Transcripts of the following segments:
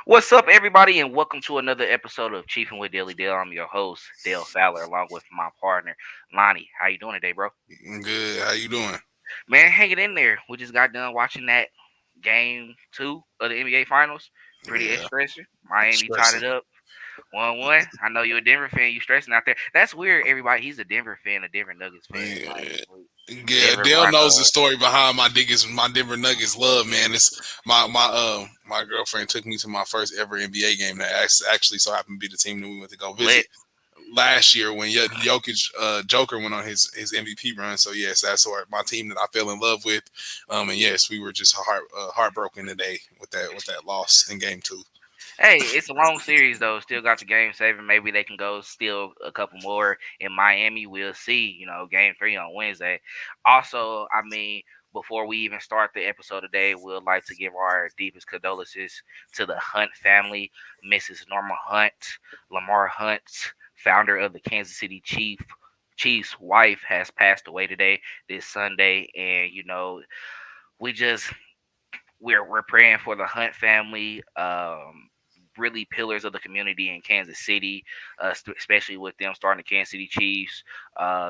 What's up, everybody, and welcome to another episode of Chiefin with Daily Dale. I'm your host, Dale Fowler, along with my partner, Lonnie. How you doing today, bro? Good. How you doing? Man, hanging in there. We just got done watching that game two of the NBA Finals. Pretty Yeah, stressing. Miami tied stressing. it up 1-1. I know you're a Denver fan. You stressing out there. That's weird, everybody. He's a Denver fan, a Denver Nuggets fan. Like, Yeah, yeah. Denver Dale knows the Broncos. story behind my Denver Nuggets love, man. It's my girlfriend took me to my first ever NBA game that actually so happened to be the team that we went to go visit Lit. last year when Jokic Joker went on his MVP run. So yes, that's my team that I fell in love with. And yes, we were just heartbroken today with that loss in game two. Hey, it's a long series though. Still got the game seven. Maybe they can go still a couple more in Miami. We'll see. Game three on Wednesday. Also, before we even start the episode today, we'd like to give our deepest condolences to the Hunt family. Mrs. Norma Hunt, Lamar Hunt, founder of the Kansas City Chiefs wife has passed away today, this Sunday, and we just we're praying for the Hunt family. Really pillars of the community in Kansas City, especially with them starting the Kansas City Chiefs,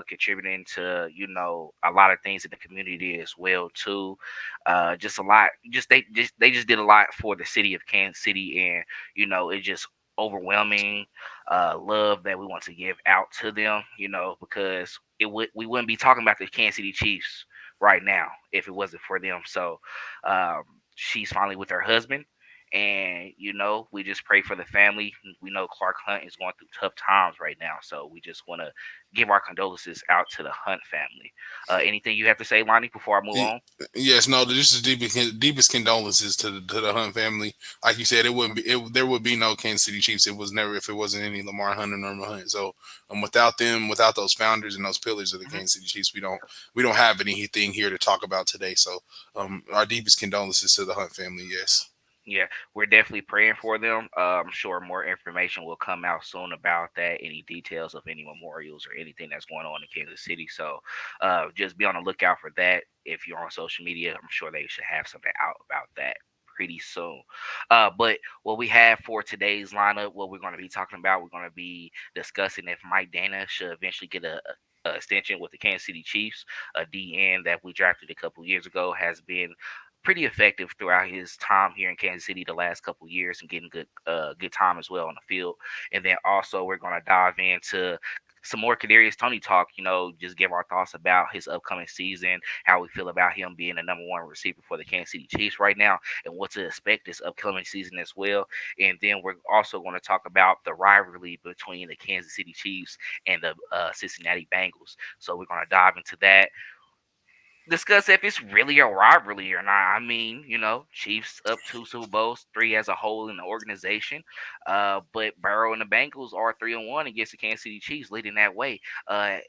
contributing to a lot of things in the community as well too. Just a lot. They just did a lot for the city of Kansas City, and it's just overwhelming love that we want to give out to them. Because we wouldn't be talking about the Kansas City Chiefs right now if it wasn't for them. So um, she's finally with her husband, and we just pray for the family. We know Clark Hunt is going through tough times right now, so we just want to give our condolences out to the Hunt family. Anything you have to say, Lonnie, before I move Y- on? Yes, no. This is deepest condolences to the Hunt family. Like you said, it wouldn't be there would be no Kansas City Chiefs. It was never if it wasn't any Lamar Hunt or Norman Hunt. So without them, without those founders and those pillars of the Mhm. Kansas City Chiefs, we don't have anything here to talk about today. So our deepest condolences to the Hunt family. Yes. Yeah, we're definitely praying for them. I'm sure more information will come out soon about that, any details of any memorials or anything that's going on in Kansas City. So just be on the lookout for that. If you're on social media, I'm sure they should have something out about that pretty soon. But what we have for today's lineup, what we're going to be talking about, we're going to be discussing if Mike Danna should eventually get a extension with the Kansas City Chiefs. A DN that we drafted a couple years ago has been pretty effective throughout his time here in Kansas City the last couple years and getting good time as well on the field. And then also we're gonna dive into some more Kadrius Toney talk. Just give our thoughts about his upcoming season, how we feel about him being the number one receiver for the Kansas City Chiefs right now, and what to expect this upcoming season as well. And then we're also going to talk about the rivalry between the Kansas City Chiefs and the Cincinnati Bengals. So we're going to dive into that, discuss if it's really a rivalry or not. Chiefs up two Super Bowls, three as a whole in the organization. But Burrow and the Bengals are 3-1 against the Kansas City Chiefs, leading that way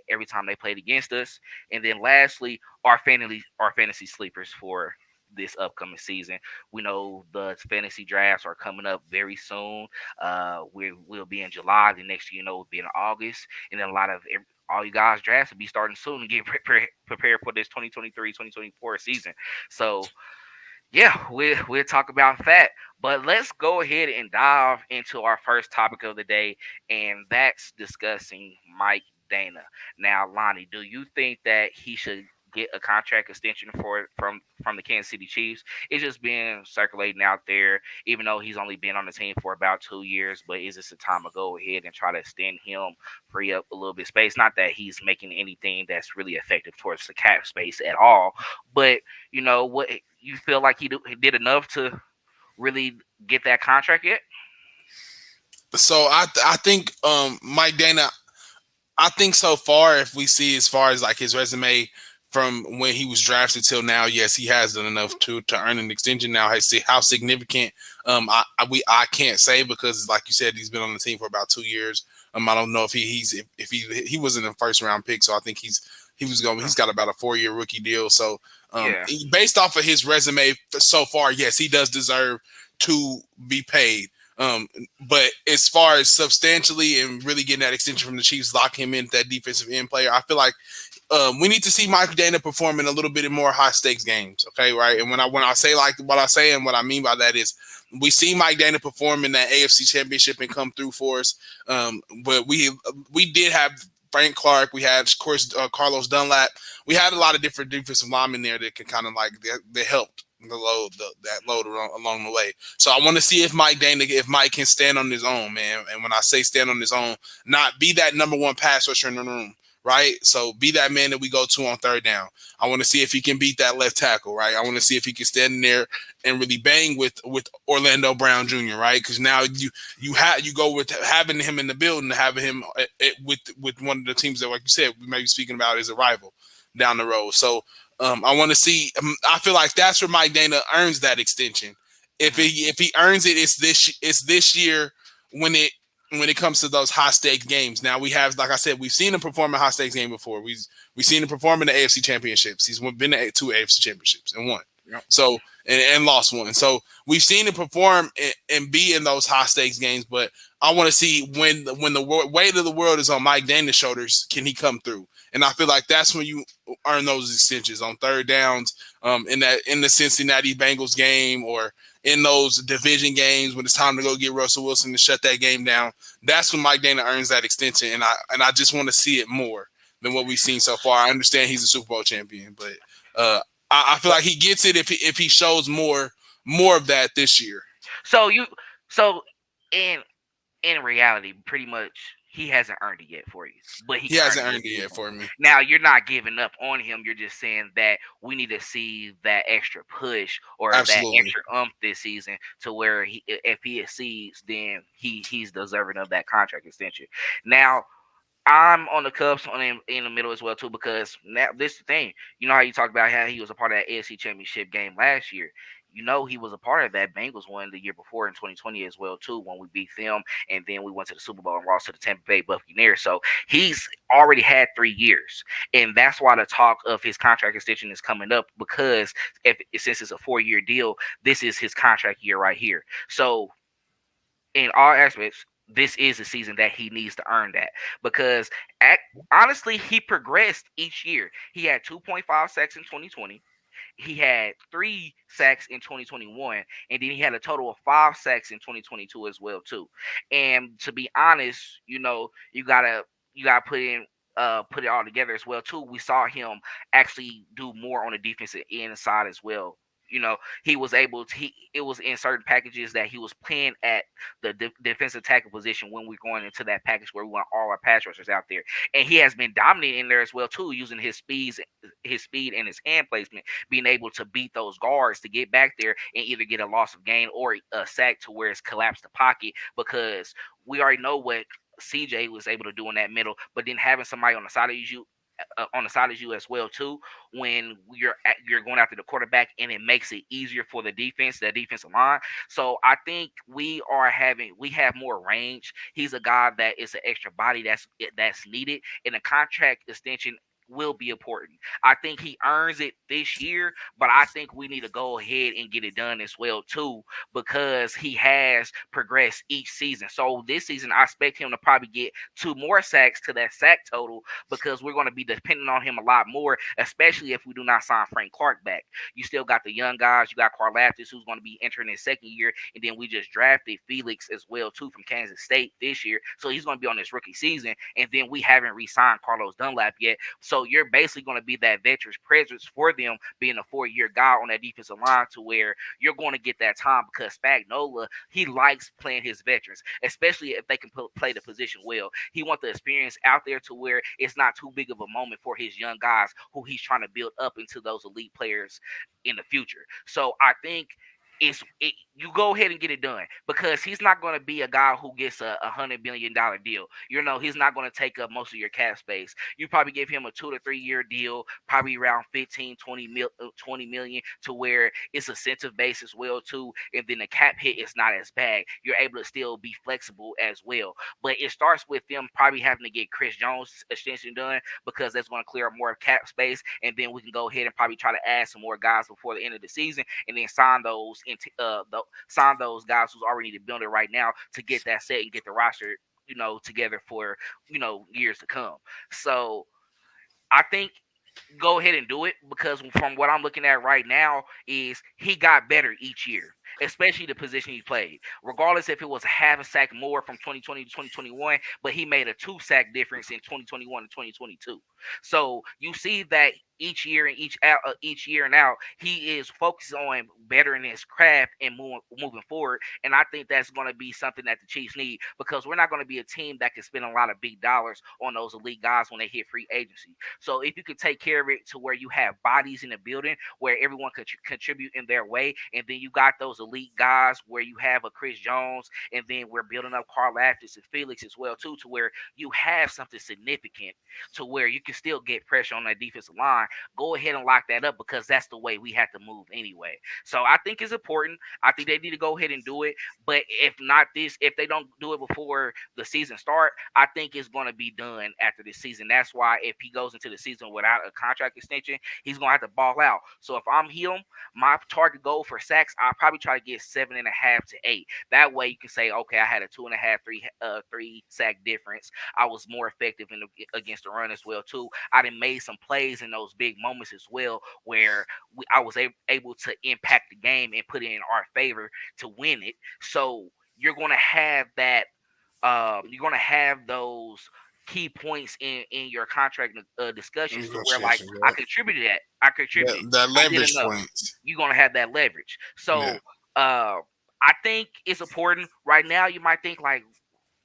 every time they played against us. And then lastly, our fantasy sleepers for this upcoming season. We know the fantasy drafts are coming up very soon. We'll be in July. The next year, we'll be in August, and then a lot of all you guys drafts will be starting soon to get prepared for this 2023-2024 season. So yeah, we'll talk about that. But let's go ahead and dive into our first topic of the day, and that's discussing Mike Dana. Now, Lonnie, do you think that he should get a contract extension from the Kansas City Chiefs? It's just been circulating out there, even though he's only been on the team for about 2 years. But is this a time to go ahead and try to extend him, free up a little bit of space? Not that he's making anything that's really effective towards the cap space at all, but what you feel like he did enough to really get that contract yet? So I think Mike Dana. I think so far, if we see as far as like his resume from when he was drafted till now, yes, he has done enough to earn an extension. Now, I see how significant. I can't say because, like you said, he's been on the team for about 2 years. I don't know if if he wasn't a first round pick, so I think he's got about a 4 year rookie deal. So, Yeah, based off of his resume so far, yes, he does deserve to be paid. But as far as substantially and really getting that extension from the Chiefs, lock him in that defensive end player, I feel like we need to see Mike Danna perform in a little bit more high stakes games. Okay, right. And when I say like what I say and what I mean by that is we see Mike Danna perform in that AFC Championship and come through for us. But we did have Frank Clark. We had, of course, Carlos Dunlap. We had a lot of different defensive linemen there that could kind of like they helped that load along the way. So I want to see if Mike can stand on his own, man. And when I say stand on his own, not be that number one pass rusher in the room, right? So be that man that we go to on third down. I want to see if he can beat that left tackle, right? I want to see if he can stand in there and really bang with Orlando Brown Jr., right? Because now you go with having him in the building, having him with one of the teams that, like you said, we may be speaking about as a rival down the road. So I want to see. I feel like that's where Mike Danna earns that extension. If he earns it, it's this year when it comes to those high stakes games. Now we have, like I said, we've seen him perform a high stakes game before. We've seen him perform in the AFC championships. He's been to two AFC championships and won. Yep. So and lost one. So we've seen him perform and be in those high stakes games. But I want to see when the weight of the world is on Mike Danna's shoulders, can he come through? And I feel like that's when you earn those extensions on third downs, in the Cincinnati Bengals game or in those division games when it's time to go get Russell Wilson to shut that game down. That's when Mike Danna earns that extension, and I just want to see it more than what we've seen so far. I understand he's a Super Bowl champion, but I feel like he gets it if he shows more of that this year. So you so in in reality, pretty much he hasn't earned it yet for you, but he He can earn hasn't it this earned it yet season. for me. Now you're not giving up on him. You're just saying that we need to see that extra push or that Absolutely. extra this season to where if he exceeds, then he's deserving of that contract extension. Now I'm on the Cubs in the middle as well too because now this is the thing. You know how you talked about how he was a part of that AFC Championship game last year. You know he was a part of that Bengals one the year before in 2020 as well too when we beat them and then we went to the Super Bowl and lost to the Tampa Bay Buccaneers. So he's already had 3 years, and that's why the talk of his contract extension is coming up because if since it's a 4 year deal, this is his contract year right here. So in all aspects, this is a season that he needs to earn that because at, honestly, he progressed each year. He had 2.5 sacks in 2020. He had 3 sacks in 2021, and then he had a total of 5 sacks in 2022 as well too. And to be honest, you gotta put it all together as well too. We saw him actually do more on the defensive end side as well. He was able to. It was in certain packages that he was playing at the defensive tackle position when we're going into that package where we want all our pass rushers out there, and he has been dominant in there as well too, using his speed and his hand placement, being able to beat those guards to get back there and either get a loss of gain or a sack to where it's collapsed the pocket because we already know what CJ was able to do in that middle, but then having somebody on the side of you as well too when you're going after the quarterback and it makes it easier for the defensive line. So I think we have more range. He's a guy that is an extra body that's needed, and a contract extension will be important. I think he earns it this year, but I think we need to go ahead and get it done as well too because he has progressed each season. So this season I expect him to probably get 2 more sacks to that sack total because we're going to be depending on him a lot more, especially if we do not sign Frank Clark back. You still got the young guys. You got Karlaftis, who's going to be entering his second year, and then we just drafted Felix as well too from Kansas State this year, so he's going to be on his rookie season. And then we haven't re-signed Carlos Dunlap yet, so you're basically going to be that veteran's presence for them, being a 4 year guy on that defensive line, to where you're going to get that time because Spagnola he likes playing his veterans, especially if they can play the position well. He wants the experience out there to where it's not too big of a moment for his young guys who he's trying to build up into those elite players in the future. So I think you go ahead and get it done because he's not going to be a guy who gets a $100 million deal. He's not going to take up most of your cap space. You probably give him a 2 to 3 year deal, probably around 15, 20 million, to where it's incentive based as well too, and then the cap hit is not as bad. You're able to still be flexible as well, but it starts with them probably having to get Chris Jones extension done because that's going to clear up more cap space, and then we can go ahead and probably try to add some more guys before the end of the season, and then sign those guys who's already in the building right now to get that set and get the roster together for years to come. So I think go ahead and do it because from what I'm looking at right now is he got better each year, especially the position he played. Regardless if it was a half a sack more from 2020 to 2021, but he made a 2 sack difference in 2021 to 2022. So you see that each year and out, he is focused on bettering his craft and moving forward. And I think that's going to be something that the Chiefs need because we're not going to be a team that can spend a lot of big dollars on those elite guys when they hit free agency. So if you could take care of it to where you have bodies in the building where everyone could contribute in their way, and then you got those elite guys where you have a Chris Jones, and then we're building up Carl Aftis and Felix as well too, to where you have something significant to where you can still get pressure on that defensive line. Go ahead and lock that up because that's the way we have to move anyway. So I think it's important. I think they need to go ahead and do it. But if they don't do it before the season start, I think it's going to be done after this season. That's why if he goes into the season without a contract extension, he's going to have to ball out. So if I'm him, my target goal for sacks, I'll probably try to get 7.5 to 8. That way you can say, okay, I had a 2.5, three sack difference. I was more effective against the run as well too. I done made some plays in those big moments as well, where I was able to impact the game and put it in our favor to win it. So you're going to have that. You're going to have those key points in your contract discussions to where like Negotiation, I yeah. contributed that. I contributed. That I did leverage enough. points. You're gonna have that leverage. Yeah. So I think it's important. Right now you might think like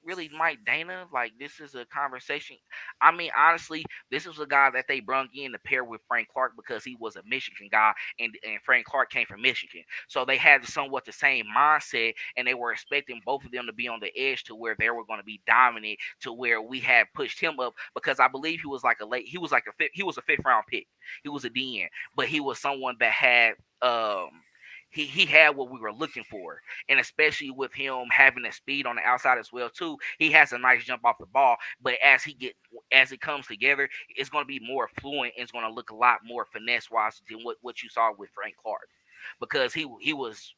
really Mike Dana, like this is a conversation. I mean, honestly, this was a guy that they brung in to pair with Frank Clark because he was a Michigan guy, and Frank Clark came from Michigan. So they had somewhat the same mindset, and they were expecting both of them to be on the edge to where they were going to be dominant, to where we had pushed him up because I believe he was a fifth round pick. He was a DN, but he was someone that had he had what we were looking for, and especially with him having the speed on the outside as well too, he has a nice jump off the ball. But as it comes together, it's going to be more fluent and it's going to look a lot more finesse wise than what you saw with Frank Clark, because he was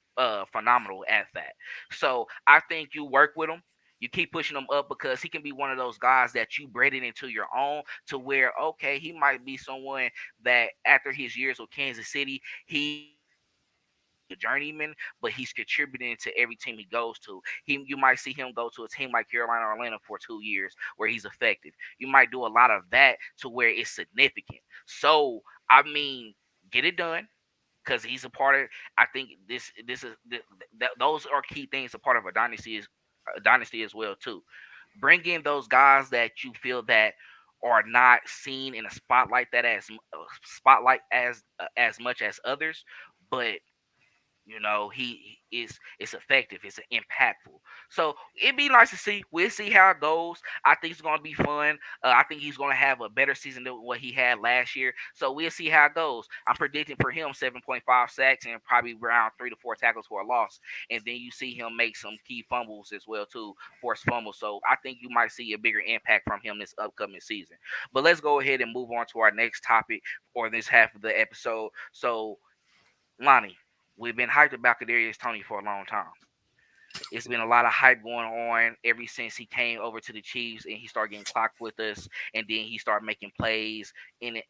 phenomenal at that. So I think you work with him. You keep pushing him up because he can be one of those guys that you bred it into your own, to where okay, he might be someone that after his years with Kansas City, he might be a journeyman, but he's contributing to every team he goes to. You might see him go to a team like Carolina or Atlanta for 2 years where he's effective. You might do a lot of that to where it's significant. So I mean, get it done because he's a part of. I think this is those are key things. A part of a dynasty as well too. Bring in those guys that you feel that are not seen in a spotlight that spotlight as much as others, but he is it's effective, it's impactful. So it'd be nice to see. We'll see how it goes. I think it's going to be fun. I think he's going to have a better season than what he had last year, so we'll see how it goes. I'm predicting for him 7.5 sacks and probably around 3 to 4 tackles for a loss, and then you see him make some key fumbles as well too, forced fumbles. So I think you might see a bigger impact from him this upcoming season. But let's go ahead and move on to our next topic, or this half of the episode. So Lonnie, we've been hyped about Kadrius Toney for a long time. It's been a lot of hype going on ever since he came over to the Chiefs and he started getting clocked with us, and then he started making plays in it.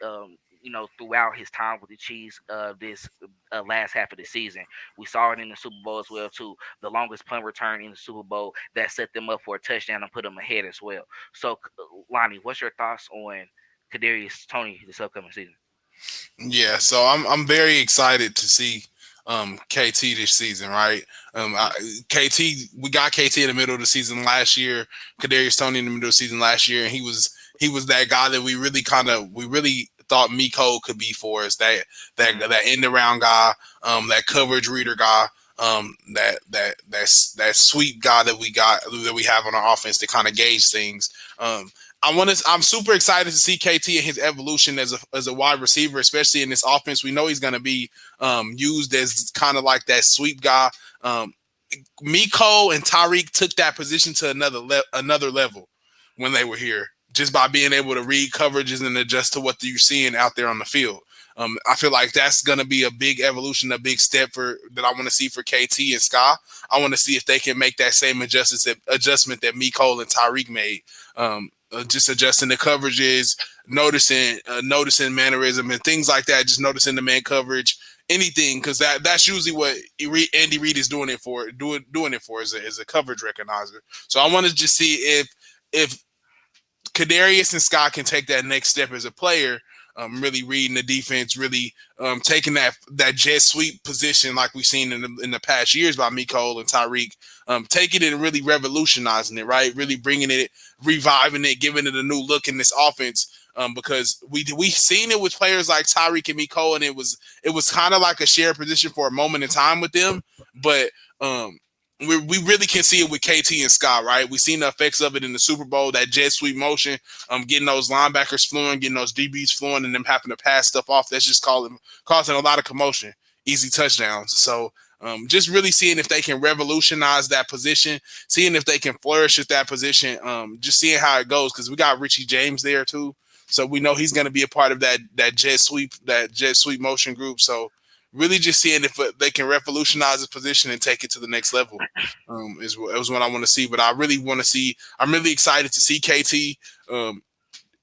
Throughout his time with the Chiefs, this last half of the season, we saw it in the Super Bowl as well too. The longest punt return in the Super Bowl that set them up for a touchdown and put them ahead as well. So, Lonnie, what's your thoughts on Kadarius Toney this upcoming season? Yeah, so I'm very excited to see KT this season, right? KT, we got KT in the middle of the season last year, Kadarius Toney in the middle of the season last year, and he was that guy that we really thought Miko could be for us, that end around guy, that coverage reader guy, that sweep guy that we have on our offense to kind of gauge things. I'm super excited to see KT and his evolution as a wide receiver, especially in this offense. We know he's going to be used as kind of like that sweep guy. Miko and Tyreek took that position to another level when they were here, just by being able to read coverages and adjust to what you're seeing out there on the field. I feel like that's going to be a big evolution, a big step that I want to see for KT and Sky. I want to see if they can make that same adjustment that Miko and Tyreek made. just adjusting the coverages, noticing mannerism and things like that. Just noticing the man coverage, anything, because that's usually what Andy Reid is doing it for is a coverage recognizer. So I want to just see if Kadarius and Scott can take that next step as a player, really reading the defense, really taking that jet sweep position like we've seen in the past years by Mecole and Tyreek, taking it and really revolutionizing it, right? Really bringing it, reviving it, giving it a new look in this offense. Because we seen it with players like Tyreek and Mecole, and it was kind of like a shared position for a moment in time with them, but um, we really can see it with KT and Scott, right? We seen the effects of it in the Super Bowl, that jet sweep motion, getting those linebackers flowing, getting those DBs flowing, and them having to pass stuff off. That's just causing a lot of commotion, easy touchdowns. So just really seeing if they can revolutionize that position, seeing if they can flourish at that position, just seeing how it goes, because we got Richie James there too. So we know he's going to be a part of that jet sweep motion group. So really just seeing if they can revolutionize the position and take it to the next level is what I want to see. But I really want to see. I'm really excited to see KT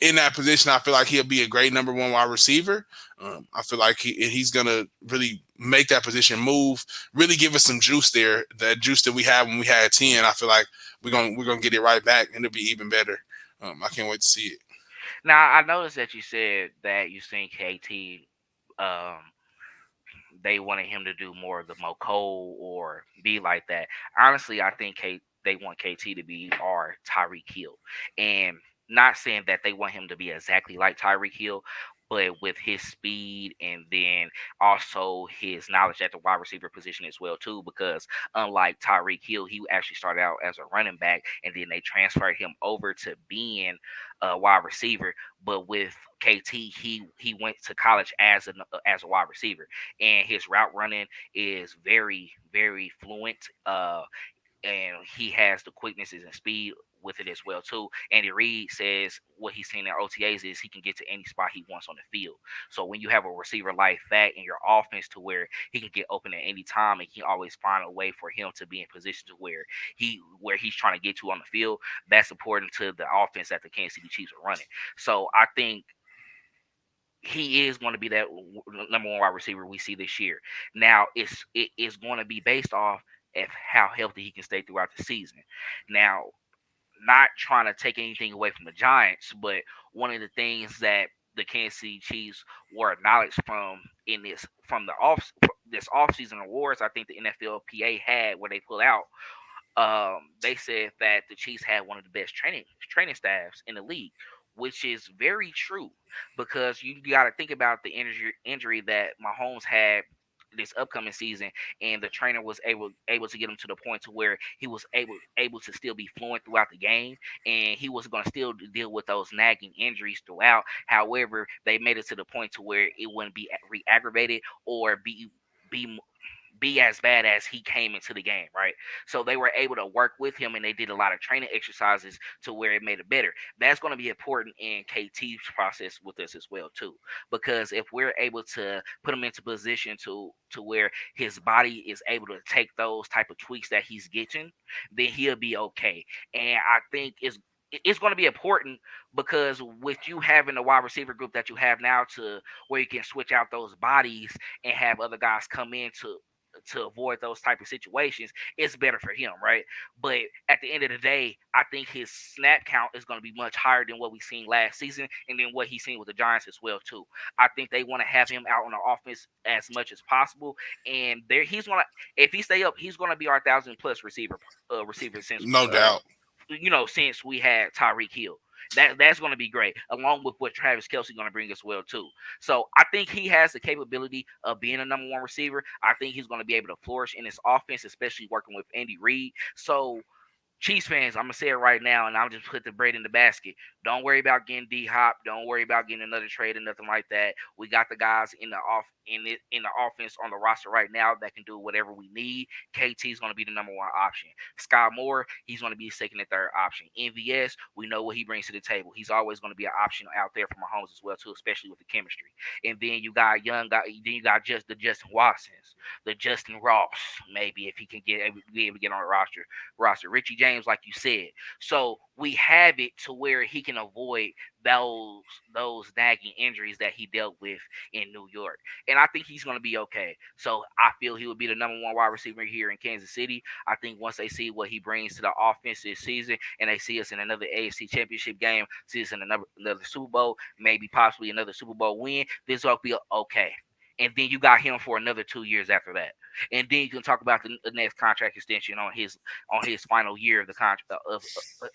in that position. I feel like he'll be a great number one wide receiver. I feel like he's gonna really make that position move, really give us some juice there. That juice that we had when we had 10. I feel like we're gonna get it right back, and it'll be even better. I can't wait to see it. Now I noticed that you said that you seen KT. Um, they wanted him to do more of the Moko or be like that. Honestly, I think they want KT to be our Tyreek Hill, and not saying that they want him to be exactly like Tyreek Hill, but with his speed and then also his knowledge at the wide receiver position as well too. Because unlike Tyreek Hill, he actually started out as a running back, and then they transferred him over to being a wide receiver. But with KT, he went to college as a wide receiver, and his route running is very fluent. And he has the quicknesses and speed with it as well too. Andy Reid says what he's seen in OTAs is he can get to any spot he wants on the field. So when you have a receiver like that in your offense to where he can get open at any time and he always find a way for him to be in position to where he's trying to get to on the field, that's important to the offense that the Kansas City Chiefs are running. So I think he is going to be that number one wide receiver we see this year. Now it is going to be based off of how healthy he can stay throughout the season. Now, not trying to take anything away from the Giants, but one of the things that the Kansas City Chiefs were acknowledged from in this offseason awards, I think the NFLPA had where they pull out, they said that the Chiefs had one of the best training staffs in the league, which is very true because you got to think about the injury that Mahomes had this upcoming season, and the trainer was able to get him to the point to where he was able to still be fluent throughout the game, and he was going to still deal with those nagging injuries throughout. However, they made it to the point to where it wouldn't be re-aggravated or be be as bad as he came into the game, right? So they were able to work with him and they did a lot of training exercises to where it made it better. That's going to be important in KT's process with us as well too, because if we're able to put him into position to where his body is able to take those type of tweaks that he's getting, then he'll be okay. And I think it's going to be important because with you having the wide receiver group that you have now to where you can switch out those bodies and have other guys come in to avoid those type of situations, it's better for him, right? But at the end of the day, I think his snap count is going to be much higher than what we seen last season, and then what he's seen with the Giants as well too. I think they want to have him out on the offense as much as possible, and there he's gonna if he stay up, he's gonna be our 1,000 plus receiver since No doubt. since we had Tyreek Hill. That's going to be great, along with what Travis Kelsey going to bring as well too. So I think he has the capability of being a number one receiver. I think he's going to be able to flourish in his offense, especially working with Andy Reid. So Chiefs fans, I'm gonna say it right now, and I'll just put the bread in the basket. Don't worry about getting D Hop. Don't worry about getting another trade or nothing like that. We got the guys in the offense on the roster right now that can do whatever we need. KT is gonna be the number one option. Sky Moore, he's gonna be the second and third option. MVS, we know what he brings to the table. He's always gonna be an option out there for Mahomes as well too, especially with the chemistry. And then you got young guy. Then you got just the Justin Watsons, the Justin Ross, maybe if he can be able to get on the roster. Richie James games, like you said. So we have it to where he can avoid those those nagging injuries that he dealt with in New York. And I think he's going to be okay. So I feel he will be the number one wide receiver here in Kansas City. I think once they see what he brings to the offense this season and they see us in another AFC championship game, see us in another Super Bowl, maybe possibly another Super Bowl win, this will be okay. And then you got him for another 2 years after that. And then you can talk about the next contract extension on his final year of the contract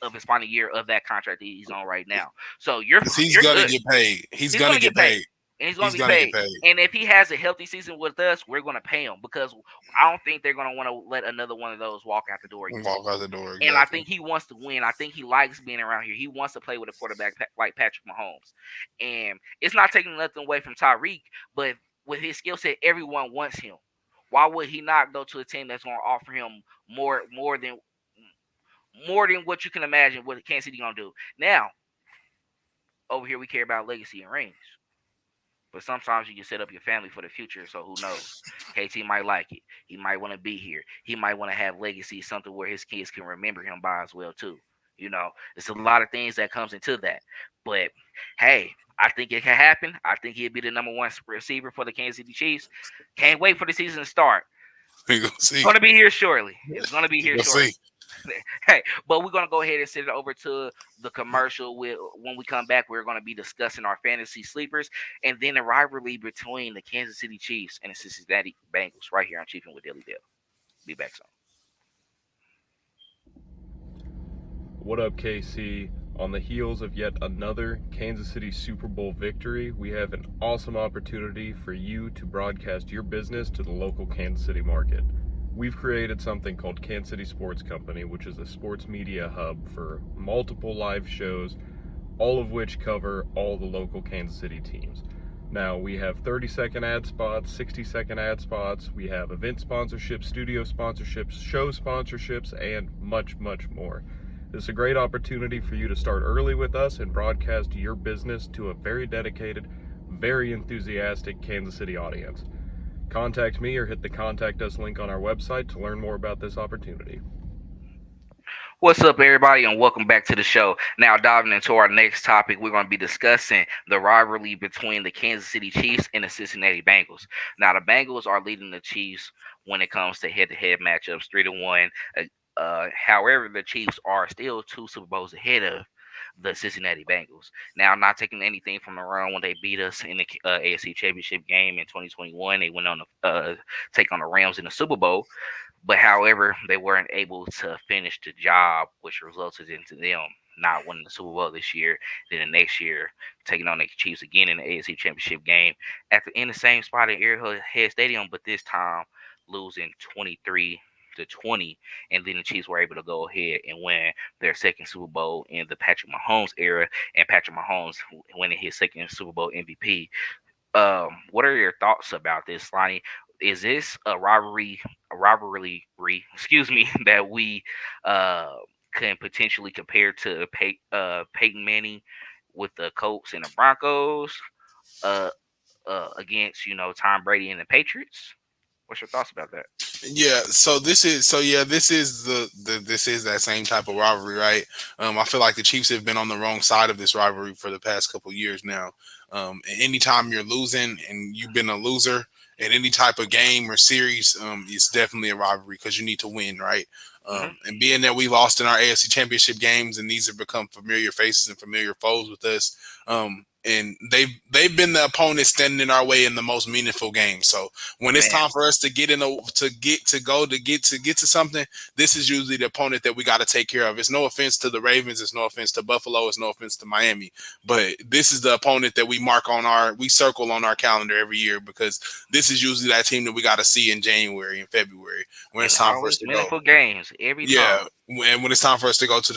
of his final year of that contract that he's on right now. So Because he's you're gonna good. get paid. He's He's gonna gonna get get paid. paid. And he's gonna He's be gonna get paid. paid. And if he has a healthy season with us, we're gonna pay him because I don't think they're gonna want to let another one of those walk out the door again. Walk out the door, And I exactly. think he wants to win. I think he likes being around here. He wants to play with a quarterback like Patrick Mahomes. And it's not taking nothing away from Tyreek, but with his skill set, everyone wants him. Why would he not go to a team that's going to offer him more than what you can imagine what Kansas City gonna do? Now, over here we care about legacy and rings. But sometimes you can set up your family for the future, so who knows? KT might like it. He might want to be here. He might want to have legacy, something where his kids can remember him by as well too. It's a lot of things that comes into that. But hey, I think it can happen. I think he'll be the number one receiver for the Kansas City Chiefs. Can't wait for the season to start. We gonna It's see. gonna be here shortly. It's gonna be here We'll shortly. see. Hey, but we're gonna go ahead and send it over to the commercial. When we come back, we're gonna be discussing our fantasy sleepers and then the rivalry between the Kansas City Chiefs and the Cincinnati Bengals right here on Chiefin with Dilly Dale. Be back soon. What up, KC? On the heels of yet another Kansas City Super Bowl victory, we have an awesome opportunity for you to broadcast your business to the local Kansas City market. We've created something called Kansas City Sports Company, which is a sports media hub for multiple live shows, all of which cover all the local Kansas City teams. Now, we have 30-second ad spots, 60-second ad spots, we have event sponsorships, studio sponsorships, show sponsorships, and much, much more. This is a great opportunity for you to start early with us and broadcast your business to a very dedicated, very enthusiastic Kansas City audience. Contact me or hit the Contact Us link on our website to learn more about this opportunity. What's up, everybody, and welcome back to the show. Now, diving into our next topic, we're going to be discussing the rivalry between the Kansas City Chiefs and the Cincinnati Bengals. Now, the Bengals are leading the Chiefs when it comes to head-to-head matchups, 3-1. However, the Chiefs are still two Super Bowls ahead of the Cincinnati Bengals. Now, I'm not taking anything from the run when they beat us in the AFC Championship game in 2021. They went on to take on the Rams in the Super Bowl. But however, they weren't able to finish the job, which resulted into them not winning the Super Bowl this year. Then the next year, taking on the Chiefs again in the AFC Championship game in the same spot at Arrowhead Stadium, but this time losing 23-20, and then the Chiefs were able to go ahead and win their second Super Bowl in the Patrick Mahomes era, and Patrick Mahomes winning his second Super Bowl MVP. What are your thoughts about this, Lonnie? Is this excuse me, that we uh can potentially compare to Peyton Manning with the Colts and the Broncos uh against Tom Brady and the Patriots? What's your thoughts about that? Yeah, this is this is that same type of rivalry, right? I feel like the Chiefs have been on the wrong side of this rivalry for the past couple years now. Anytime you're losing and you've been a loser in any type of game or series, it's definitely a rivalry because you need to win, right? Hmm. And being that we lost in our AFC Championship games, and these have become familiar faces and familiar foes with us, and they've been the opponent standing in our way in the most meaningful games. So when it's Man, time for us to get to something, this is usually the opponent that we got to take care of. It's no offense to the Ravens, it's no offense to Buffalo, it's no offense to Miami, but this is the opponent that we circle on our calendar every year because this is usually that team that we got to see in January and February when and it's time for us always to go. meaningful games every Yeah, time. when it's time for us to go to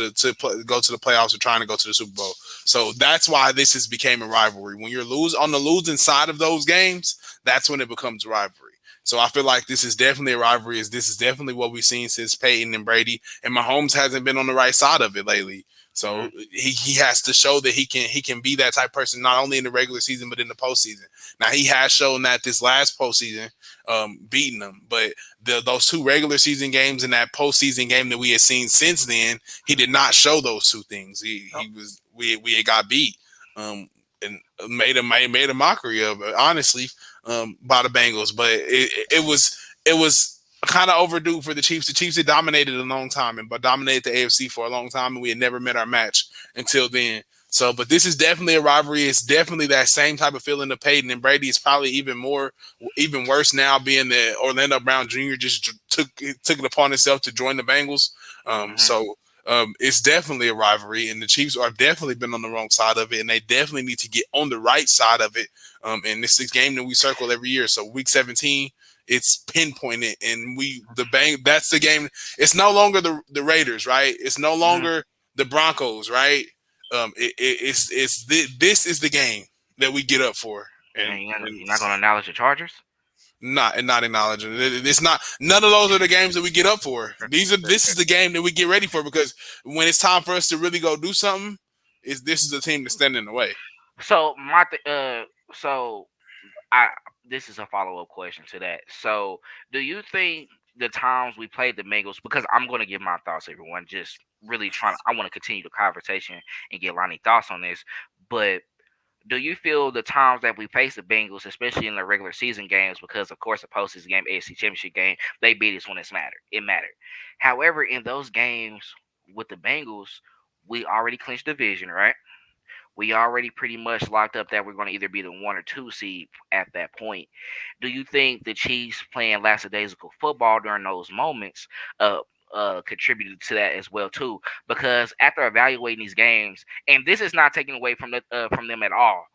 go to the playoffs or trying to go to the Super Bowl. So that's why this has became a rivalry. When you're on the losing side of those games, that's when it becomes a rivalry. So I feel like this is definitely a rivalry. This is definitely what we've seen since Peyton and Brady, and Mahomes hasn't been on the right side of it lately. Hmm. So he has to show that he can be that type of person not only in the regular season but in the postseason. Now he has shown that this last postseason, beating them. But those two regular season games and that postseason game that we had seen since then, he did not show those two things. He was we had got beat. And made a mockery of it, honestly, by the Bengals. But it was kind of overdue for the Chiefs. The Chiefs had dominated a long time but dominated the AFC for a long time, and we had never met our match until then. So, but this is definitely a rivalry. It's definitely that same type of feeling of Peyton and Brady. It's probably even worse now, being that Orlando Brown Jr. just took it upon himself to join the Bengals. Hmm. It's definitely a rivalry, and the Chiefs are definitely been on the wrong side of it, and they definitely need to get on the right side of it. And this is a game that we circle every year. So week 17, it's pinpointed, and that's the game. It's no longer the Raiders, right? It's no Hmm. longer the Broncos, right? This is the game that we get up for, and, And and you're not gonna acknowledge the Chargers? not acknowledging it. It's not none of those are the games that we get up for. This is the game that we get ready for, because when it's time for us to really go do something, this is the team that's standing in the way. So so I this is a follow up question to that. So, do you think the times we played the Bengals? Because I'm going to give my thoughts, everyone. Just really trying. I want to continue the conversation and get Lonnie thoughts on this. But do you feel the times that we faced the Bengals, especially in the regular season games, because of course the postseason game, AFC Championship game, they beat us when it's mattered. It mattered. However, in those games with the Bengals, we already clinched division, right? We already pretty much locked up that we're going to either be the 1 or 2 seed at that point. Do you think the Chiefs playing lackadaisical football during those moments uh contributed to that as well too? Because after evaluating these games, and this is not taken away from them at all,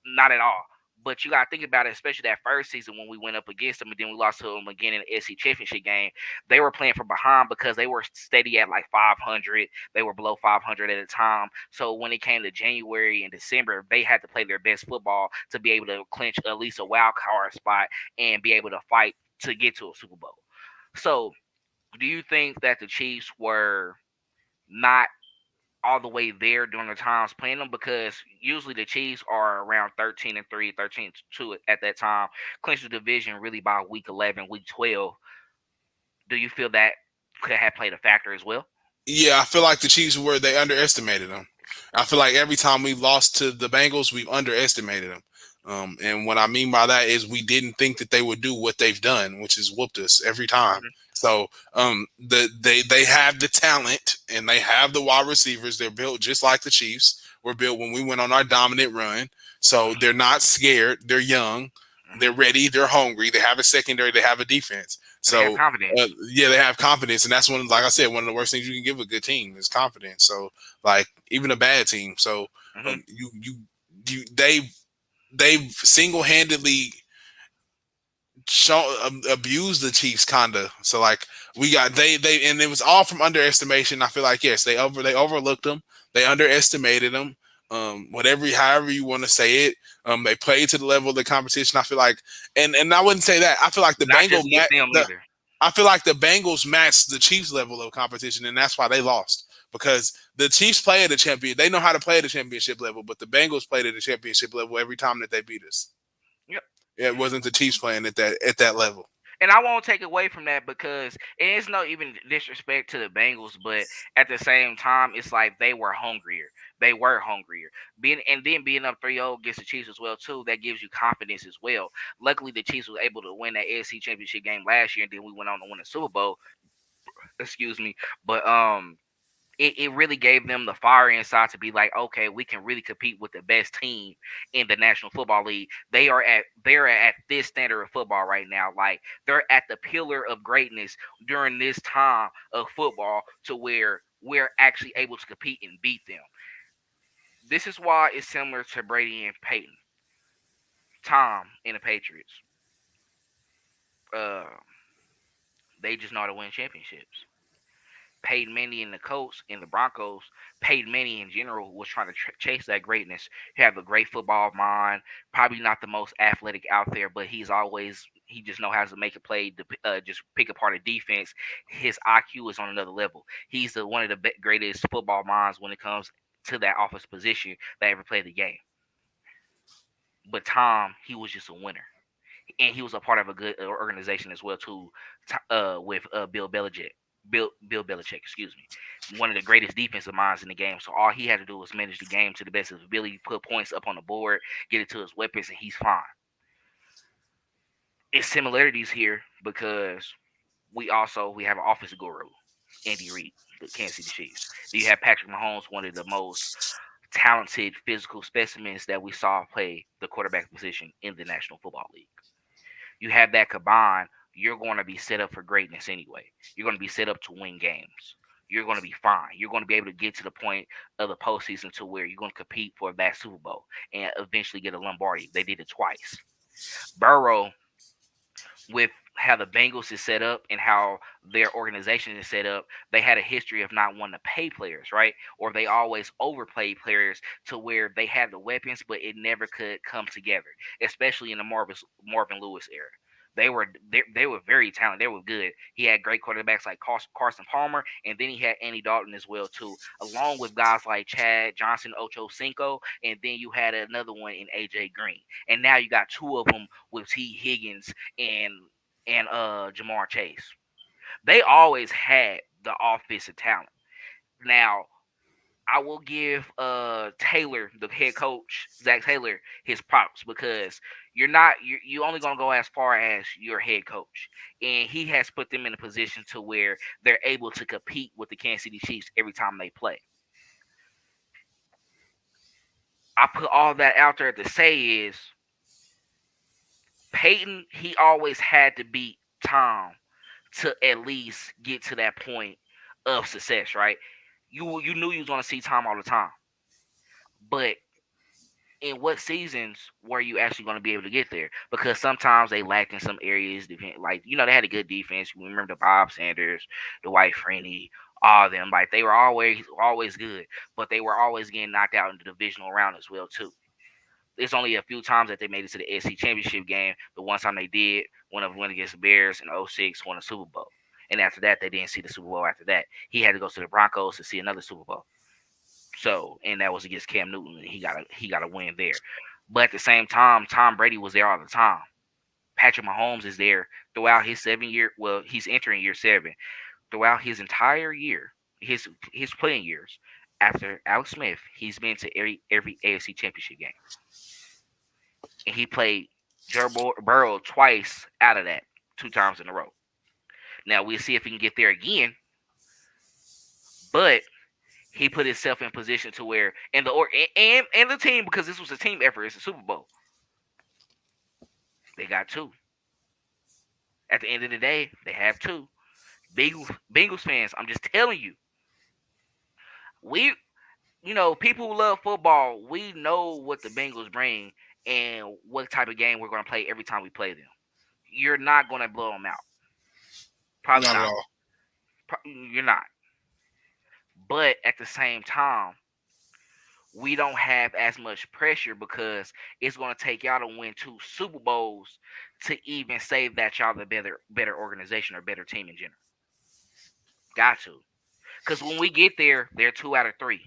not at all. But you got to think about it, especially that first season when we went up against them and then we lost to them again in the SC Championship game. They were playing from behind because they were steady at like 500. They were below 500 at the time. So when it came to January and December, they had to play their best football to be able to clinch at least a wild card spot and be able to fight to get to a Super Bowl. So do you think that the Chiefs were not all the way there during the times playing them, because usually the Chiefs are around 13-3, 13-2 at that time, clinch the division really by week 11, week 12. Do you feel that could have played a factor as well? Yeah, I feel like the Chiefs they underestimated them. I feel like every time we lost to the Bengals, we've underestimated them. And what I mean by that is we didn't think that they would do what they've done, which is whooped us every time. Hmm. So they have the talent and they have the wide receivers. They're built just like the Chiefs were built when we went on our dominant run. So they're not scared. They're young. They're Hmm. ready. They're hungry. They have a secondary. They have a defense. And they have So confidence. yeah, they have confidence, and that's like I said, one of the worst things you can give a good team is confidence. So, like even a bad team. So, Hmm. they've single handedly abused the Chiefs, kinda. So like we got and it was all from underestimation. I feel like yes, they overlooked them, they underestimated them. However you want to say it, they played to the level of the competition. I feel like, and I wouldn't say that. I feel like Not just against them the either. I feel like the Bengals matched the Chiefs level of competition, and that's why they lost. Because the Chiefs play at the champion, they know how to play at the championship level, but the Bengals played at the championship level every time that they beat us. Yep. It wasn't the Chiefs playing at that level. And I won't take away from that, because and it's no even disrespect to the Bengals, but at the same time, it's like they were hungrier. They were hungrier. Being up 3-0 against the Chiefs as well too, that gives you confidence as well. Luckily, the Chiefs was able to win that AFC Championship game last year, and then we went on to win the Super Bowl. Excuse me, but it really gave them the fire inside to be like, okay, we can really compete with the best team in the National Football League. They're at this standard of football right now. Like they're at the pillar of greatness during this time of football, to where we're actually able to compete and beat them. This is why it's similar to Brady and Peyton. Tom and the Patriots. Uh, they just know how to win championships. Peyton Manning and the Colts and the Broncos, Peyton Manning in general was trying to chase that greatness. He had a great football mind, probably not the most athletic out there, but he just know how to make a play, to just pick apart a defense. His IQ is on another level. He's one of the greatest football minds when it comes to that office position that ever played the game. But Tom, he was just a winner. and he was a part of a good organization as well too, with Bill Belichick. Bill Belichick, excuse me, one of the greatest defensive minds in the game. So all he had to do was manage the game to the best of his ability, put points up on the board, get it to his weapons, and he's fine. It's similarities here because we have an offensive guru, Andy Reid, the Kansas City Chiefs. Then you have Patrick Mahomes, one of the most talented physical specimens that we saw play the quarterback position in the National Football League. You have that combined, you're going to be set up for greatness anyway. You're going to be set up to win games. You're going to be fine. You're going to be able to get to the point of the postseason to where you're going to compete for that Super Bowl and eventually get a Lombardi. They did it twice. Burrow, with how the Bengals is set up and how their organization is set up, they had a history of not wanting to pay players, right? Or they always overplayed players to where they had the weapons, but it never could come together, especially in the Marvin Lewis era. They were very talented. They were good. He had great quarterbacks like Carson Palmer, and then he had Andy Dalton as well too, along with guys like Chad Johnson, Ocho Cinco, and then you had another one in AJ Green. And now you got two of them with T Higgins and Jamar Chase. They always had the offensive talent. Now, I will give Taylor, the head coach, Zach Taylor, his props because you only gonna go as far as your head coach. And he has put them in a position to where they're able to compete with the Kansas City Chiefs every time they play. I put all that out there to say is Peyton, he always had to beat Tom to at least get to that point of success, right? You knew you was gonna see Tom all the time, but in what seasons were you actually going to be able to get there? Because sometimes they lacked in some areas. Like they had a good defense. You remember the Bob Sanders, the White Freeney, all of them. Like they were always good, but they were always getting knocked out in the divisional round as well too. There's only a few times that they made it to the SC championship game. The one time they did, one of them went against the Bears in '06, won a Super Bowl. And after that, they didn't see the Super Bowl after that. He had to go to the Broncos to see another Super Bowl. So, and that was against Cam Newton, and he got a win there. But at the same time, Tom Brady was there all the time. Patrick Mahomes is there throughout his 7 year. Well, he's entering year 7. Throughout his entire year, his playing years, after Alex Smith, he's been to every AFC Championship game, and he played Joe Burrow twice out of that, 2 times in a row. Now we'll see if he can get there again, but he put himself in position to where and the team, because this was a team effort. It's a Super Bowl. They got two. At the end of the day, they have two. Bengals fans, I'm just telling you, we people who love football, we know what the Bengals bring and what type of game we're going to play every time we play them. You're not going to blow them out. Probably Not at not. all. You're not. But at the same time, we don't have as much pressure because it's going to take y'all to win 2 Super Bowls to even say that y'all the better organization or better team in general. Got to, because when we get there, they're 2 out of 3.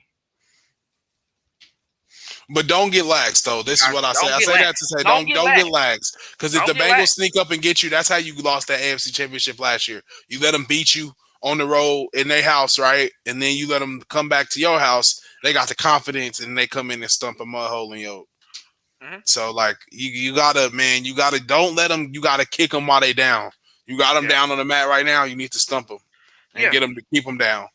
But don't get lax though. This is what I say. Don't I get say lax. that to say Don't don't get don't get lax. lax. Because if the Don't get Bengals lax. sneak up and get you, that's how you lost that AFC Championship last year. You let them beat you on the road in their house, right? And then you let them come back to your house. They got the confidence and they come in and stump a mud hole in your. Hmm. So like you gotta, man, you gotta, don't let them. You gotta kick them while they down. You got them Yeah, down on the mat right now. You need to stump them and yeah. get them to keep them down.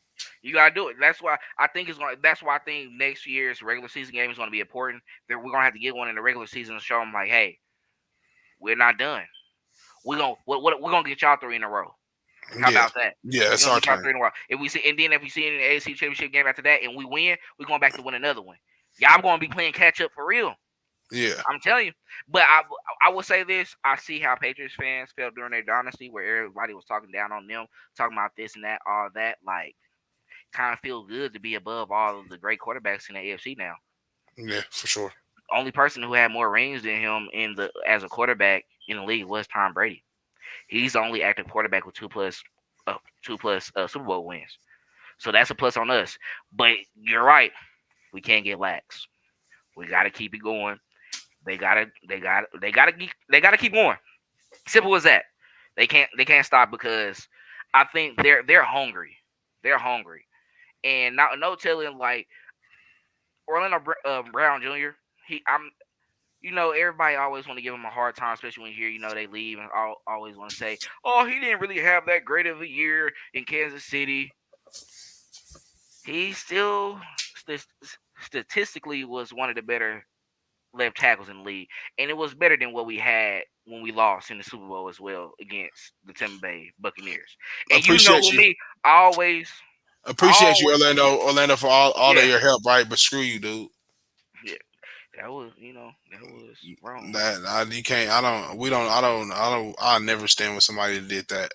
You gotta do it. That's why I think it's going. That's why I think next year's regular season game is going to be important. That we're going to have to get one in the regular season to show them like, hey, we're not done. We're gonna get y'all 3 in a row. How Yeah, about that? yeah, We're it's gonna our get y'all turn. 3 in a row. If we see, and then if we see it in the AFC Championship game after that, and we win, we're going back to win another one. Y'all gonna be playing catch up for real. Yeah, I'm telling you. But I will say this: I see how Patriots fans felt during their dynasty, where everybody was talking down on them, talking about this and that, all that. Like, kind of feel good to be above all of the great quarterbacks in the AFC now. yeah, for sure. Only person who had more rings than him in the as a quarterback in the league was Tom Brady. He's the only active quarterback with two plus Super Bowl wins. So that's a plus on us. But you're right. We can't get lax. We got to keep it going. They gotta keep going. Simple as that. They can't stop because I think they're hungry. They're hungry, and not no telling like Orlando Brown Jr. I'm everybody always want to give him a hard time, especially when you hear they leave and always want to say, oh, he didn't really have that great of a year in Kansas City. He still st- statistically was one of the better left tackles in the league, and it was better than what we had when we lost in the Super Bowl as well against the Tampa Bay Buccaneers. And Appreciate with you. me, I always, Appreciate you, Orlando, for all of yeah, your help, right? But screw you, dude. yeah, that was wrong. That you can't. I don't. We don't. I don't. I don't. I never stand with somebody that did that.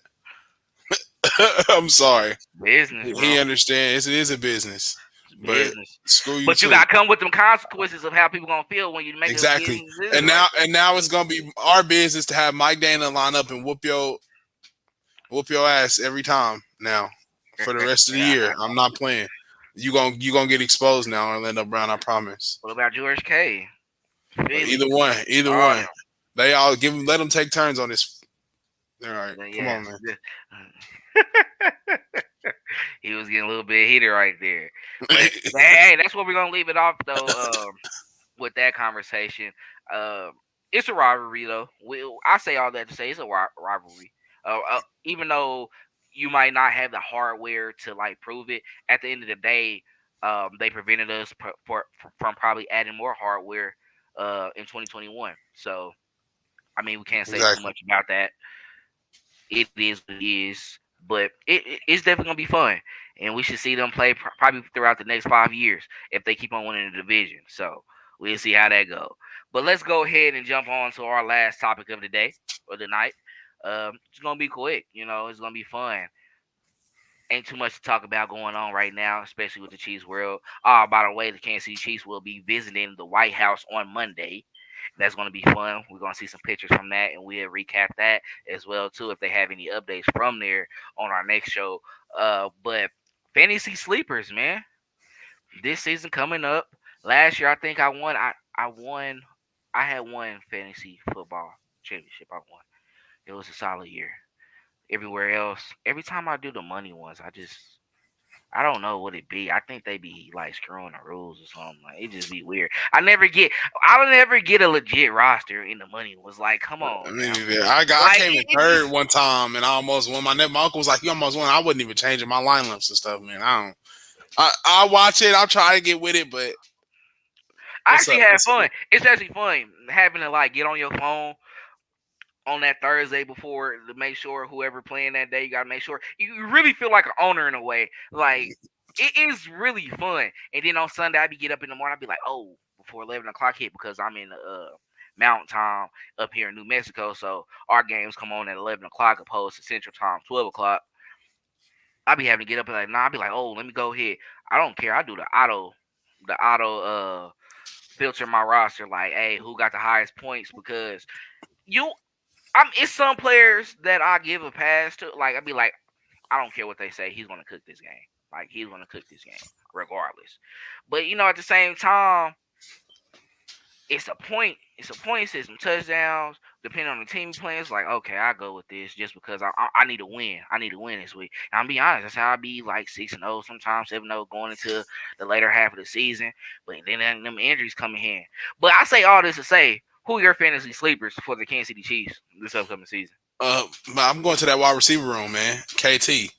I'm sorry. Business, He bro. understands. It is a business, It's but business. screw you But you too. got to come with them consequences of how people gonna feel when you make a Exactly. business decision like that. And now it's gonna be our business to have Mike Danna line up and whoop your ass every time now for the rest of the year. I'm not playing. You gonna get exposed now, Orlando Brown. I promise. What about George K? Either Philly, one, either all one. They all let them take turns on this. All right, them. come Yeah. on, man. He was getting a little bit heated right there. But hey, that's where we're gonna leave it off though. With that conversation, um, it's a rivalry though. I say all that to say it's a rivalry. Even though you might not have the hardware to like prove it, at the end of the day, they prevented us from probably adding more hardware in 2021. So I mean, we can't say too Exactly. much about that. It is what it is, but it's definitely gonna be fun, and we should see them play probably throughout the next 5 years if they keep on winning the division. So we'll see how that go. But let's go ahead and jump on to our last topic of the day or the night. It's gonna be quick. It's gonna be fun. Ain't too much to talk about going on right now, especially with the Chiefs world. By the way, the Kansas City Chiefs will be visiting the White House on Monday. That's going to be fun. We're going to see some pictures from that, and we'll recap that as well too if they have any updates from there on our next show. But fantasy sleepers, man, this season coming up. Last year, I think I won. I won. I had one fantasy football championship. I won. It was a solid year. Everywhere else, every time I do the money ones, I don't know what it be. I think they be like screwing the rules or something. Like it just be weird. I'll never get a legit roster in the money. Was like, come I on mean, now. I Like came in it third just one time and I almost won. My uncle was like, "You almost won." I wasn't even changing my lineups and stuff, man. I don't. I watch it. I'll try to get with it, but I what's actually up? had What's fun. It's actually fun having to like get on your phone on that Thursday before to make sure whoever playing that day, you gotta make sure you really feel like an owner in a way. Like it is really fun. And then on Sunday, I be get up in the morning. I be like, oh, before 11 o'clock hit because I'm in Mountain Time up here in New Mexico. So our games come on at 11 o'clock opposed to Central Time 12 o'clock. I be having to get up and like, nah. I be like, oh, let me go ahead. I don't care. I do the auto filter my roster. Like, hey, who got the highest points? Because you it's some players that I give a pass to. Like I'd be like, I don't care what they say. He's gonna cook this game. Like he's gonna cook this game regardless. But at the same time, it's a point. It's a point system. Touchdowns, depending on the team you playing. It's like, okay, I go with this just because I need to win. I need to win this week. And I'm be honest, that's how I be like 6-0, sometimes 7-0 going into the later half of the season. But then them injuries come in hand. But I say all this to say, who are your fantasy sleepers for the Kansas City Chiefs this upcoming season? I'm going to that wide receiver room, man. KT,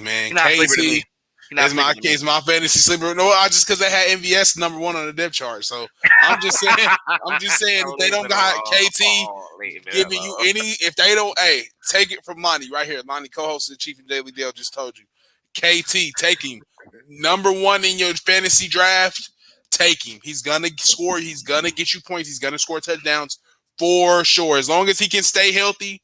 man. You're not sleeper to KT me. You're not sleeper to me. is my fantasy sleeper. No, I just because they had MVS #1 on the depth chart. So I'm just saying. I'm just saying So if they leave don't it got alone. KT Leave it giving you alone. any, if they don't, hey, take it from Lonny right here. Lonny, co-host of the Chief and Daily Dale, just told you. KT, take him. #1 in your fantasy draft. Take him. He's gonna score. He's gonna get you points. He's gonna score touchdowns for sure. As long as he can stay healthy.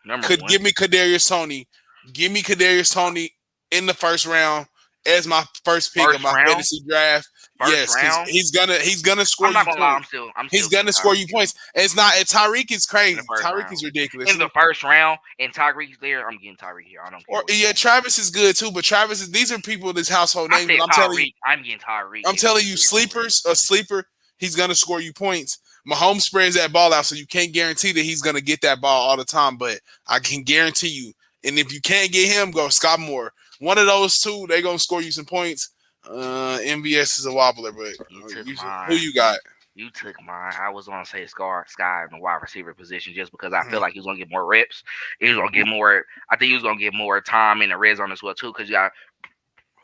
Number Could one. give me Kadrius Toney. Give me Kadrius Toney in the first round as my first pick of First my round. fantasy draft. First Yes, because round. he's gonna score I'm you not gonna lie. points. I'm He's still getting gonna score you Tyreek points. And it's not. And Tyreek is in the crazy. first Tyreek round. is ridiculous. In the first round, and Tyreek's there. I'm getting Tyreek here. I don't care Or what you yeah, say. Travis is good too. But Travis is. These are people this household I names. said But Tyreek. I'm getting Tyreek I'm if telling he's you, there for real. sleepers. A sleeper. He's gonna score you points. Mahomes spreads that ball out, so you can't guarantee that he's gonna get that ball all the time. But I can guarantee you, and if you can't get him, go Scott Moore. One of those two, they gonna score you some points. MVS is a wobbler, but You took who mine. you got? You took mine. I was gonna say Sky in the wide receiver position just because I feel Mhm. like he was gonna get more reps. He was gonna get more. I think he was gonna get more time in the red zone as well too. Because you got,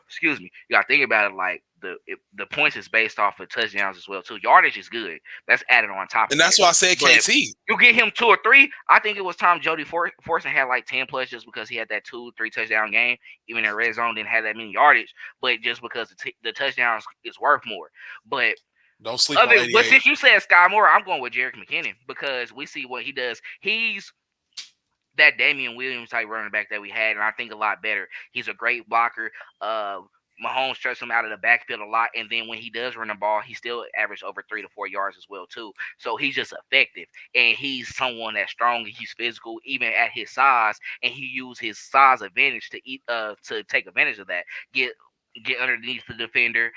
excuse me, you got to think about it like the points is based off of touchdowns as well too. Yardage is good. That's added on top And of that. that's why I said But KT. you get him 2 or 3. I think it was time Jody Fortson had like 10 plus just because he had that 2, 3 touchdown game. Even in red zone didn't have that many yardage, but just because the touchdowns is worth more. But Don't sleep on but 88. since you said Sky Moore, I'm going with Jerick McKinnon because we see what he does. He's that Damian Williams type running back that we had, and I think a lot better. He's a great blocker. Uh, Mahomes trusts him out of the backfield a lot, and then when he does run the ball, he still averaged over 3 to 4 yards as well too. So he's just effective, and he's someone that's strong. He's physical, even at his size, and he used his size advantage to take advantage of that. Get underneath the defender,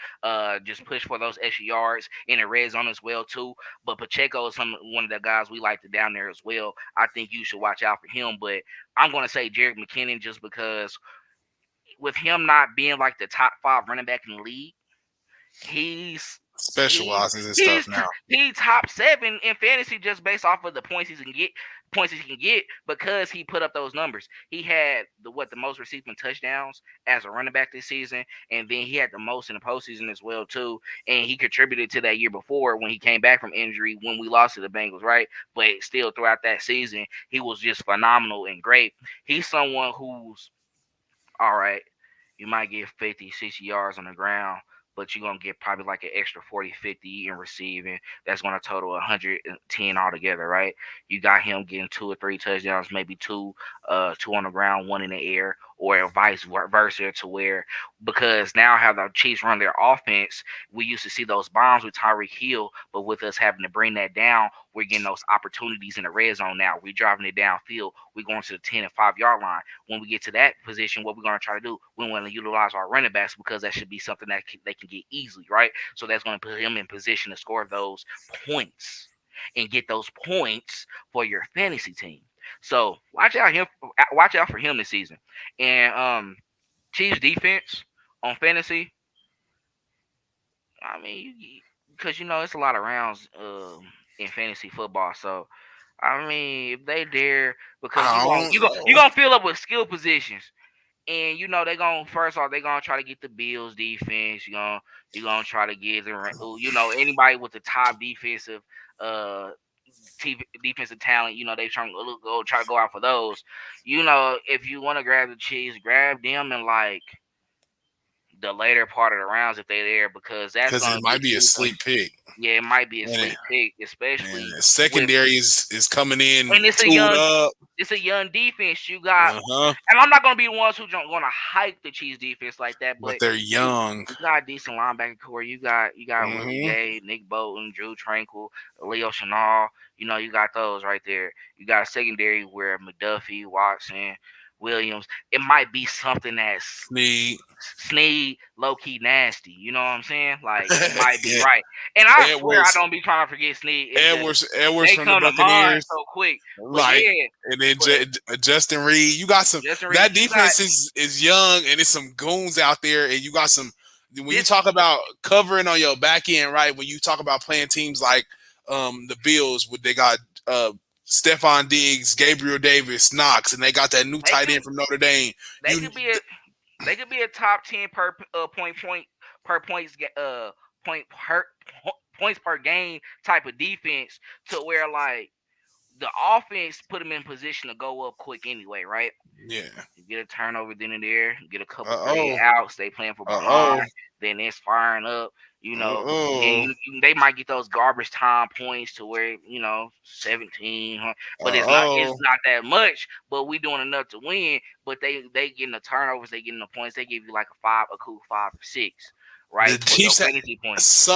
just push for those extra yards in the red zone as well too. But Pacheco is one of the guys we like to down there as well. I think you should watch out for him. But I'm going to say Jerick McKinnon just because with him not being like the top 5 running back in the league, he's Specializes and stuff now. he's top 7 in fantasy just based off of the points he can get because he put up those numbers. He had the most receiving touchdowns as a running back this season, and then he had the most in the postseason as well too. And he contributed to that year before when he came back from injury when we lost to the Bengals, right? But still throughout that season, he was just phenomenal and great. He's someone who's all right, you might get 50, 60 yards on the ground, but you're going to get probably like an extra 40, 50 in receiving. That's going to total 110 altogether, right? You got him getting 2 or 3 touchdowns, maybe two on the ground, one in the air, or vice versa to where, because now how the Chiefs run their offense, we used to see those bombs with Tyreek Hill, but with us having to bring that down, we're getting those opportunities in the red zone now. We're driving it downfield. We're going to the 10 and 5 yard line. When we get to that position, what we're going to try to do, we want to utilize our running backs because that should be something that they can get easily, right? So that's going to put him in position to score those points and get those points for your fantasy team. So watch out for him this season. And Chiefs defense on fantasy, I mean, because it's a lot of rounds in fantasy football. So I mean, if they dare, because I you don't gonna fill up with skill positions, and they gonna first off they gonna try to get the Bills defense. You gonna try to get anybody with the top defensive uh defensive talent. They trying to try to go out for those. If you want to grab the Chiefs, grab them in like the later part of the rounds if they there because that's because it gonna be might be a season. sleep pick. Yeah, it might be a And, sleep pick, and especially with secondary is coming in and it's a tooled young up. it's a young defense. You got, Uh-huh. and I'm not gonna be the ones who gonna hype the Chiefs defense like that, But but they're you young. you got a decent linebacker core. You got Willie Hmm. Gay, Nick Bolton, Drew Tranquil, Leo Chenal. You got those right there. You got a secondary where McDuffie, Watson, Williams. It might be something that's Snead. Snead, low key nasty. You know what I'm saying? Like it might be right. And I swear I Edwards. don't be trying to forget Snead. It's just Edwards they from the come to mind Buccaneers. so quick. But Right. yeah, And then but Justin Reed. You got some Justin Reed, that you got defense is young and it's some goons out there, and you got some when you this. talk about covering on your back end, right? When you talk about playing teams like the Bills, where they got Stephon Diggs, Gabriel Davis, Knox, and they got that new They tight could end from Notre Dame. they You could be a they could be a top 10 per per point per points per game type of defense to where like the offense put them in position to go up quick anyway, right? yeah. You get a turnover then and there, get a couple Uh 3 oh. outs, they playing for Uh behind, oh. then it's firing up, then Uh they might get those garbage time points to where 17, huh, but it's oh. not that much. But we doing enough to win. But they getting the turnovers, they getting the points. They give you like a cool 5 or 6, The right, for your Chiefs have fantasy points. a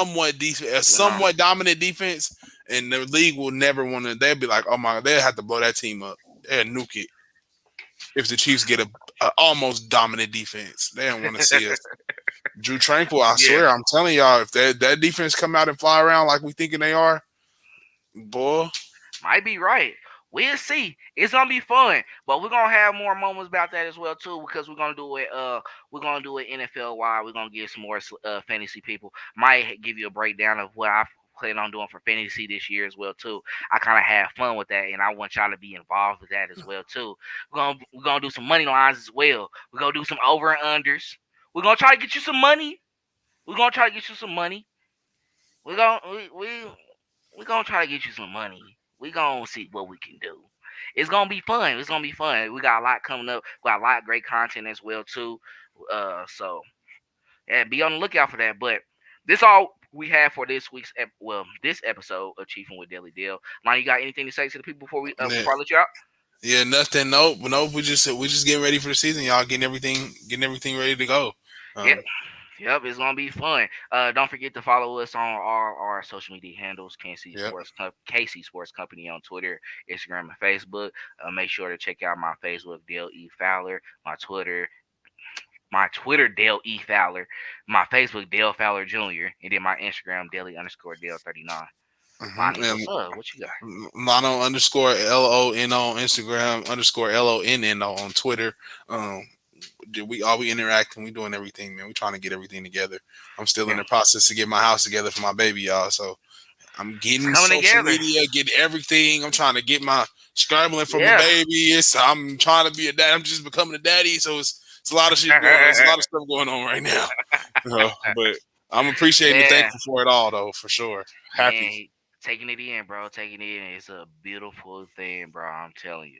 You know, somewhat dominant defense, and the league will never want to. They'll be like, oh my, they'll have to blow that team up. They'll nuke it if the Chiefs get a almost dominant defense. They don't want to see us. Drew Tranquil, I yeah. swear, I'm telling y'all, if that defense come out and fly around like we thinking they are, boy. Might be right. We'll see. It's gonna be fun, but we're gonna have more moments about that as well too because we're gonna do it. We're gonna do it NFL wide. We're gonna get some more fantasy people. Might give you a breakdown of what I plan on doing for fantasy this year as well too. I kind of have fun with that, and I want y'all to be involved with that as well too. We're gonna do some money lines as well. We're gonna do some over and unders. We're gonna try to get you some money. We're gonna try to get you some money. We're gonna we gonna try to get you some money. We gonna see what we can do. It's gonna be fun. It's gonna be fun. We got a lot coming up. We got a lot of great content as well too. So yeah, be on the lookout for that. But this all we have for this week's this episode of Chiefin with Daily Deal. Lonnie, you got anything to say to the people Yeah, before I let you out? yeah, nothing. Nope, nope. We just getting ready for the season, y'all. Getting everything ready to go. Yeah. Um, Yep, it's gonna be fun. Don't forget to follow us on all our social media handles, yep. KC Sports Company on Twitter, Instagram, and Facebook. Make sure to check out my Facebook, Dale E. Fowler, my Twitter, Dale E. Fowler, my Facebook, Dale Fowler Jr., and then my Instagram, Daily_Dale39. Lonnie, And what's up? What you got? Mono underscore LONO on Instagram underscore LONNO on Twitter. Um, we interacting, we doing everything, man. We trying to get everything together. I'm still in Yeah, the process to get my house together for my baby, y'all. So I'm it's getting coming social together. media, getting everything. I'm trying to get my scrambling for my Yeah. baby. I'm trying to be a dad. I'm just becoming a daddy, so it's a lot of shit going. There's a lot of stuff going on right now. But I'm appreciating and Man, thankful for it all, though, for sure. Happy. man, taking it in, bro. Taking it in. It's a beautiful thing, bro. I'm telling you.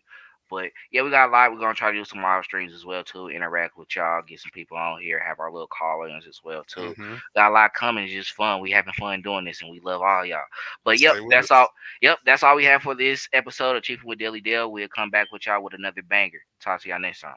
But yeah, we got a lot. We're gonna try to do some live streams as well too. Interact with y'all, get some people on here, have our little call-ins as well too. Hmm. Got a lot coming. It's just fun. We having fun doing this, and we love all y'all. But yep, Stay with that's us. all. Yep, that's all we have for this episode of Chiefin with Daily Dale. We'll come back with y'all with another banger. Talk to y'all next time.